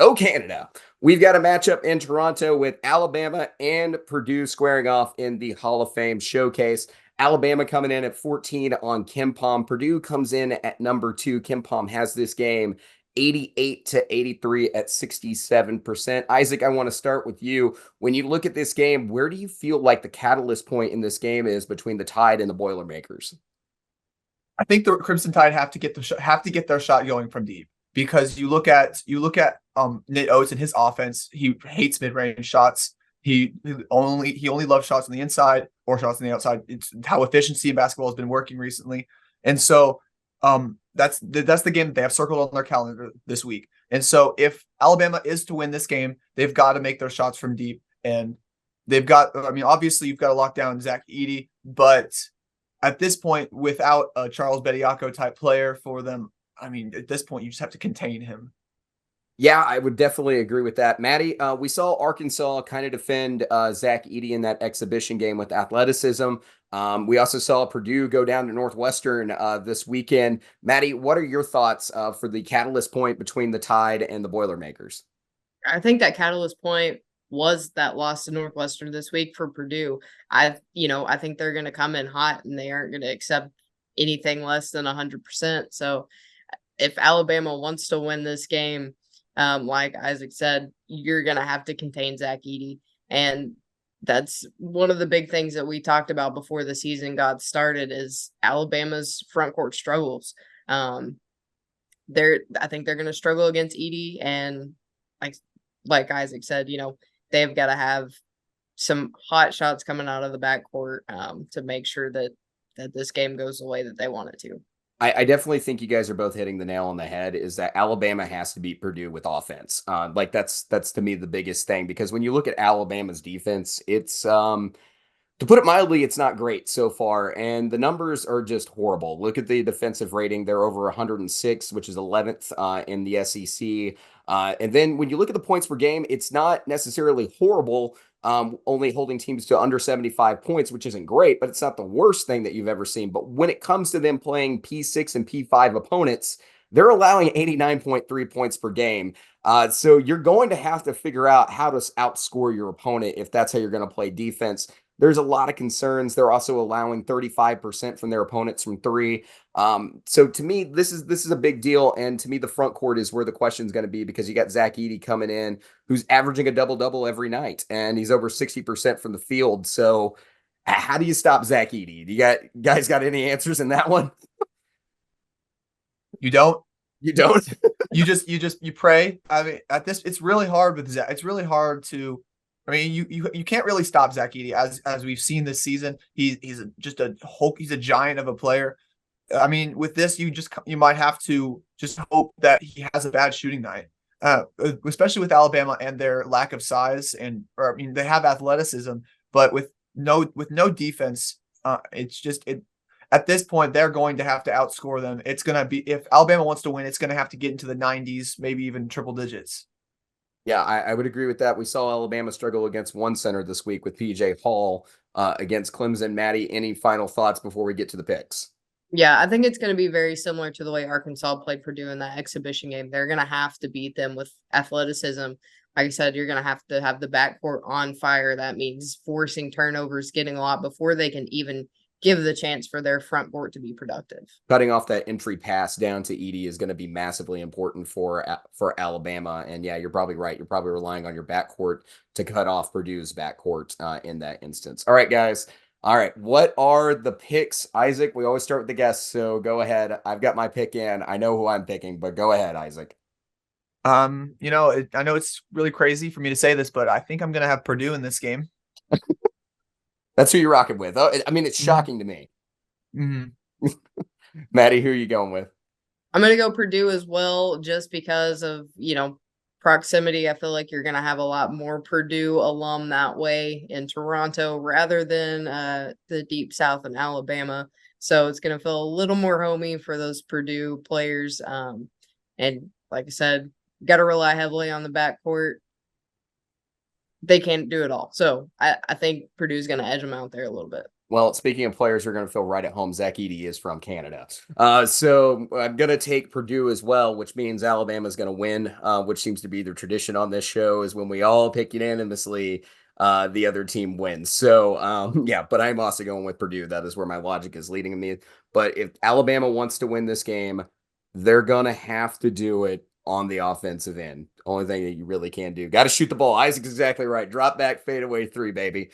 Oh, Canada. We've got a matchup in Toronto with Alabama and Purdue squaring off in the Hall of Fame showcase. Alabama coming in at 14 on KenPom. Purdue comes in at number 2. KenPom has this game 88 to 83 at 67%. Isaac, I want to start with you. When you look at this game, where do you feel like the catalyst point in this game is between the Tide and the Boilermakers? I think the Crimson Tide have to get their shot going from deep because you look at Nate Oates and his offense. He hates mid range shots. He only loves shots on the inside or shots on the outside. It's how efficiency in basketball has been working recently, and so that's the game that they have circled on their calendar this week. And so if Alabama is to win this game, they've got to make those shots from deep, and they've got. I mean, obviously you've got to lock down Zach Edey, but at this point, without a Charles Bediako type player for them, I mean, at this point, you just have to contain him. Yeah, I would definitely agree with that. Maddie, we saw Arkansas kind of defend Zach Edey in that exhibition game with athleticism. We also saw Purdue go down to Northwestern this weekend. Maddie, what are your thoughts for the catalyst point between the Tide and the Boilermakers? I think that catalyst point was that loss to Northwestern this week for Purdue. I think they're going to come in hot and they aren't going to accept anything less than 100%. So if Alabama wants to win this game, like Isaac said, you're going to have to contain Zach Edey. And that's one of the big things that we talked about before the season got started is Alabama's front court struggles. I think they're going to struggle against Edey, and like Isaac said, they've got to have some hot shots coming out of the backcourt to make sure that this game goes the way that they want it to. I definitely think you guys are both hitting the nail on the head is that Alabama has to beat Purdue with offense. That's to me the biggest thing, because when you look at Alabama's defense, it's to put it mildly, it's not great so far, and the numbers are just horrible. Look at the defensive rating. They're over 106, which is 11th in the SEC. And then when you look at the points per game, it's not necessarily horrible, only holding teams to under 75 points, which isn't great, but it's not the worst thing that you've ever seen. But when it comes to them playing P6 and P5 opponents, they're allowing 89.3 points per game. So you're going to have to figure out how to outscore your opponent if that's how you're going to play defense. There's a lot of concerns. They're also allowing 35% from their opponents from three. So to me, this is a big deal. And to me, the front court is where the question is going to be, because you got Zach Edey coming in, who's averaging a double-double every night, and he's over 60% from the field. So how do you stop Zach Edey? Do you guys got any answers in that one? You don't. You don't? you pray. I mean, it's really hard with Zach. It's really hard to. I mean, you can't really stop Zach Edey as we've seen this season. He's just a Hulk. He's a giant of a player. I mean, with this, you might have to just hope that he has a bad shooting night, especially with Alabama and their lack of size. I mean, they have athleticism, but with no defense, it's just it. At this point, they're going to have to outscore them. It's going to be, if Alabama wants to win, it's going to have to get into the 90s, maybe even triple digits. Yeah, I would agree with that. We saw Alabama struggle against one center this week with PJ Hall against Clemson. Maddie, any final thoughts before we get to the picks? Yeah, I think it's going to be very similar to the way Arkansas played Purdue in that exhibition game. They're going to have to beat them with athleticism. Like I said, you're going to have the backcourt on fire. That means forcing turnovers, getting a lot before they can even give the chance for their front court to be productive. Cutting off that entry pass down to Edey is going to be massively important for Alabama. And yeah, you're probably right. You're probably relying on your backcourt to cut off Purdue's backcourt in that instance. All right, guys. All right. What are the picks? Isaac, we always start with the guests, so go ahead. I've got my pick in. I know who I'm picking, but go ahead, Isaac. I know it's really crazy for me to say this, but I think I'm going to have Purdue in this game. That's who you're rocking with. Oh, I mean, it's shocking to me. Mm-hmm. Maddie, who are you going with? I'm going to go Purdue as well, just because of, proximity. I feel like you're going to have a lot more Purdue alum that way in Toronto rather than the deep South in Alabama. So it's going to feel a little more homey for those Purdue players. And like I said, got to rely heavily on the backcourt. They can't do it all. So I think Purdue's going to edge them out there a little bit. Well, speaking of players who are going to feel right at home, Zach Edey is from Canada. So I'm going to take Purdue as well, which means Alabama's going to win, which seems to be the tradition on this show is when we all pick unanimously, the other team wins. So, yeah, but I'm also going with Purdue. That is where my logic is leading me. But if Alabama wants to win this game, they're going to have to do it on the offensive end. Only thing that you really can do. Got to shoot the ball. Isaac's exactly right. Drop back, fade away three, baby.